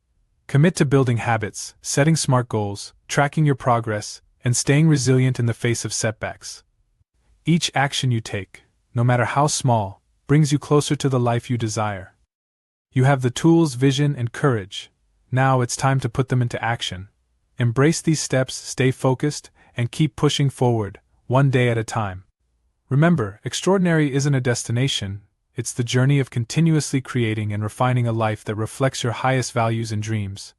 Commit to building habits, setting smart goals, tracking your progress, and staying resilient in the face of setbacks. Each action you take, no matter how small, brings you closer to the life you desire. You have the tools, vision, and courage. Now it's time to put them into action. Embrace these steps, stay focused, and keep pushing forward, one day at a time. Remember, extraordinary isn't a destination, it's the journey of continuously creating and refining a life that reflects your highest values and dreams.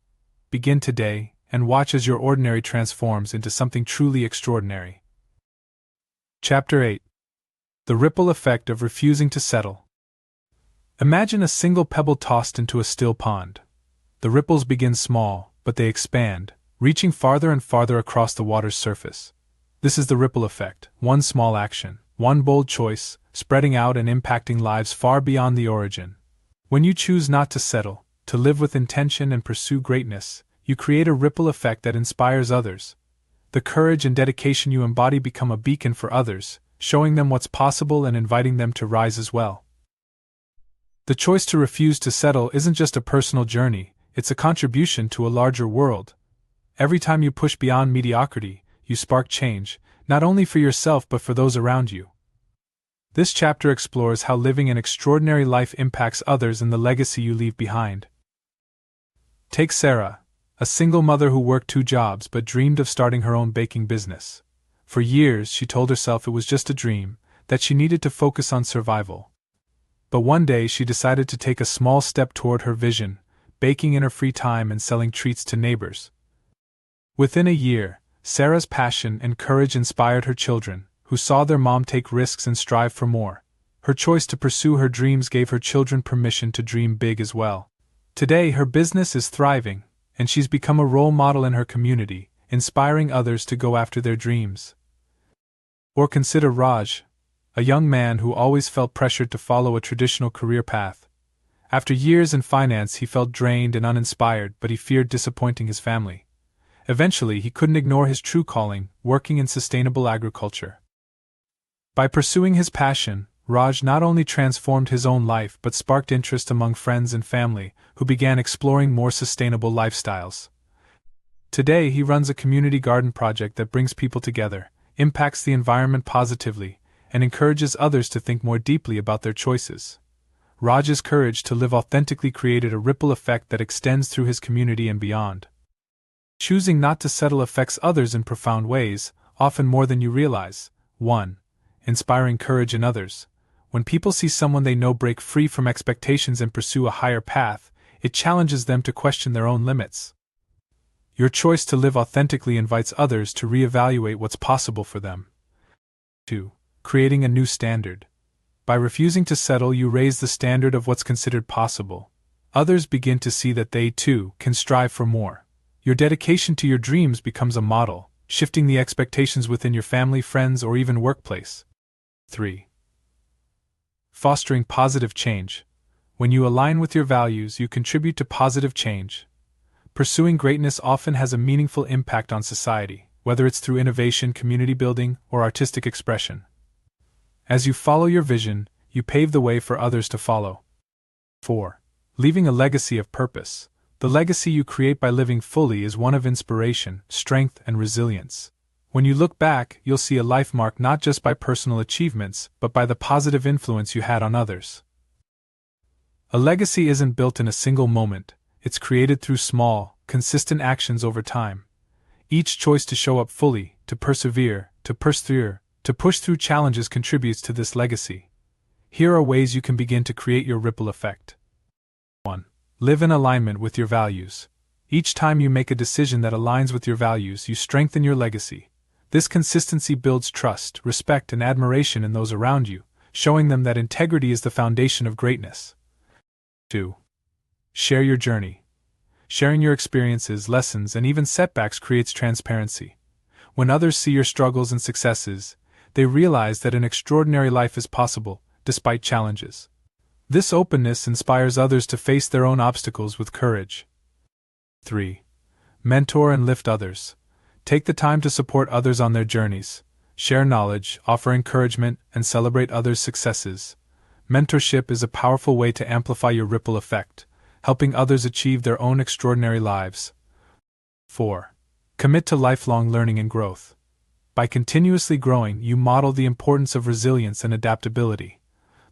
Begin today, and watch as your ordinary transforms into something truly extraordinary. Chapter 8. The Ripple Effect of Refusing to Settle. Imagine a single pebble tossed into a still pond. The ripples begin small, but they expand, reaching farther and farther across the water's surface. This is the ripple effect, one small action, one bold choice, spreading out and impacting lives far beyond the origin. When you choose not to settle, to live with intention and pursue greatness, you create a ripple effect that inspires others. The courage and dedication you embody become a beacon for others, showing them what's possible and inviting them to rise as well. The choice to refuse to settle isn't just a personal journey, it's a contribution to a larger world. Every time you push beyond mediocrity, you spark change, not only for yourself but for those around you. This chapter explores how living an extraordinary life impacts others and the legacy you leave behind. Take Sarah, a single mother who worked 2 jobs but dreamed of starting her own baking business. For years, she told herself it was just a dream, that she needed to focus on survival. But one day she decided to take a small step toward her vision, baking in her free time and selling treats to neighbors. Within a year, Sarah's passion and courage inspired her children, who saw their mom take risks and strive for more. Her choice to pursue her dreams gave her children permission to dream big as well. Today, her business is thriving, and she's become a role model in her community, inspiring others to go after their dreams. Or consider Raj, a young man who always felt pressured to follow a traditional career path. After years in finance, he felt drained and uninspired, but he feared disappointing his family. Eventually, he couldn't ignore his true calling, working in sustainable agriculture. By pursuing his passion, Raj not only transformed his own life but sparked interest among friends and family, who began exploring more sustainable lifestyles. Today, he runs a community garden project that brings people together, impacts the environment positively, and encourages others to think more deeply about their choices. Raj's courage to live authentically created a ripple effect that extends through his community and beyond. Choosing not to settle affects others in profound ways, often more than you realize. 1. Inspiring courage in others. When people see someone they know break free from expectations and pursue a higher path, it challenges them to question their own limits. Your choice to live authentically invites others to reevaluate what's possible for them. 2. Creating a new standard. By refusing to settle, you raise the standard of what's considered possible. Others begin to see that they, too, can strive for more. Your dedication to your dreams becomes a model, shifting the expectations within your family, friends, or even workplace. 3. Fostering positive change. When you align with your values, you contribute to positive change. Pursuing greatness often has a meaningful impact on society, whether it's through innovation, community building, or artistic expression. As you follow your vision, you pave the way for others to follow. 4. Leaving a legacy of purpose. The legacy you create by living fully is one of inspiration, strength, and resilience. When you look back, you'll see a life marked not just by personal achievements, but by the positive influence you had on others. A legacy isn't built in a single moment, it's created through small, consistent actions over time. Each choice to show up fully, to persevere, to push through challenges contributes to this legacy. Here are ways you can begin to create your ripple effect. 1. Live in alignment with your values. Each time you make a decision that aligns with your values, you strengthen your legacy. This consistency builds trust, respect, and admiration in those around you, showing them that integrity is the foundation of greatness. 2. Share your journey. Sharing your experiences, lessons, and even setbacks creates transparency. When others see your struggles and successes, they realize that an extraordinary life is possible, despite challenges. This openness inspires others to face their own obstacles with courage. 3. Mentor and lift others. Take the time to support others on their journeys. Share knowledge, offer encouragement, and celebrate others' successes. Mentorship is a powerful way to amplify your ripple effect, helping others achieve their own extraordinary lives. 4. Commit to lifelong learning and growth. By continuously growing, you model the importance of resilience and adaptability.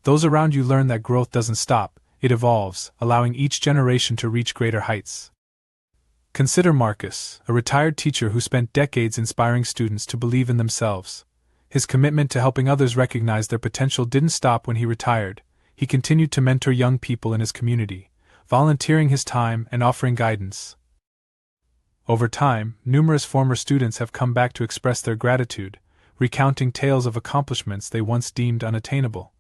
Those around you learn that growth doesn't stop, it evolves, allowing each generation to reach greater heights. Consider Marcus, a retired teacher who spent decades inspiring students to believe in themselves. His commitment to helping others recognize their potential didn't stop when he retired. He continued to mentor young people in his community, volunteering his time and offering guidance. Over time, numerous former students have come back to express their gratitude, recounting tales of accomplishments they once deemed unattainable.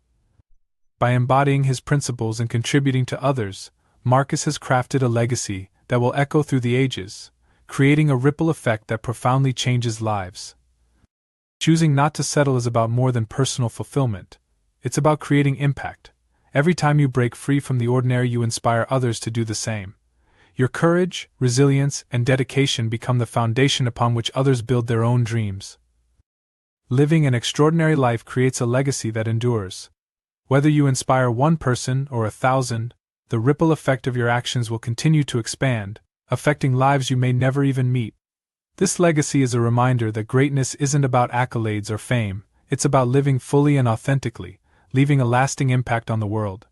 By embodying his principles and contributing to others, Marcus has crafted a legacy that will echo through the ages, creating a ripple effect that profoundly changes lives. Choosing not to settle is about more than personal fulfillment. It's about creating impact. Every time you break free from the ordinary, you inspire others to do the same. Your courage, resilience, and dedication become the foundation upon which others build their own dreams. Living an extraordinary life creates a legacy that endures. Whether you inspire one person or 1,000, the ripple effect of your actions will continue to expand, affecting lives you may never even meet. This legacy is a reminder that greatness isn't about accolades or fame, it's about living fully and authentically, leaving a lasting impact on the world.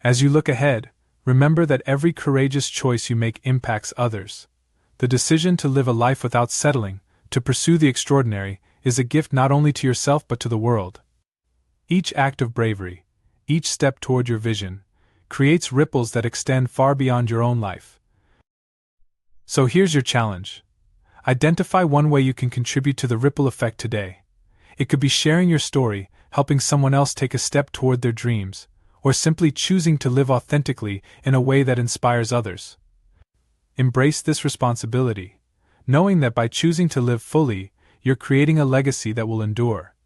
As you look ahead, remember that every courageous choice you make impacts others. The decision to live a life without settling, to pursue the extraordinary, is a gift not only to yourself but to the world. Each act of bravery, each step toward your vision, creates ripples that extend far beyond your own life. So here's your challenge. Identify one way you can contribute to the ripple effect today. It could be sharing your story, helping someone else take a step toward their dreams, or simply choosing to live authentically in a way that inspires others. Embrace this responsibility, knowing that by choosing to live fully, you're creating a legacy that will endure.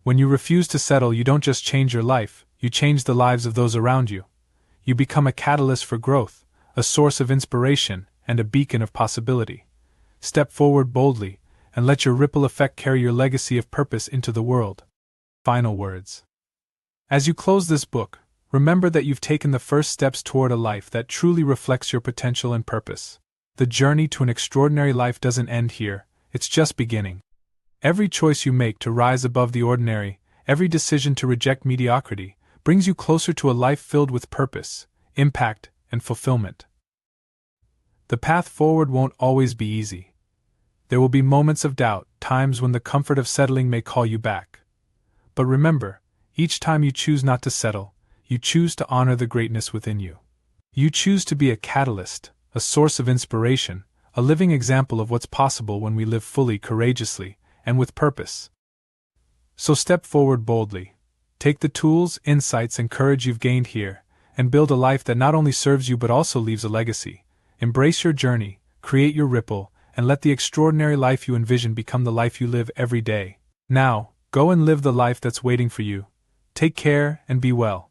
When you refuse to settle, you don't just change your life, you change the lives of those around you. You become a catalyst for growth, a source of inspiration, and a beacon of possibility. Step forward boldly, and let your ripple effect carry your legacy of purpose into the world. Final words. As you close this book, remember that you've taken the first steps toward a life that truly reflects your potential and purpose. The journey to an extraordinary life doesn't end here, it's just beginning. Every choice you make to rise above the ordinary, every decision to reject mediocrity, brings you closer to a life filled with purpose, impact, and fulfillment. The path forward won't always be easy. There will be moments of doubt, times when the comfort of settling may call you back. But remember, each time you choose not to settle, you choose to honor the greatness within you. You choose to be a catalyst, a source of inspiration, a living example of what's possible when we live fully, courageously, and with purpose. So step forward boldly. Take the tools, insights, and courage you've gained here, and build a life that not only serves you but also leaves a legacy. Embrace your journey, create your ripple, and let the extraordinary life you envision become the life you live every day. Now, go and live the life that's waiting for you. Take care and be well.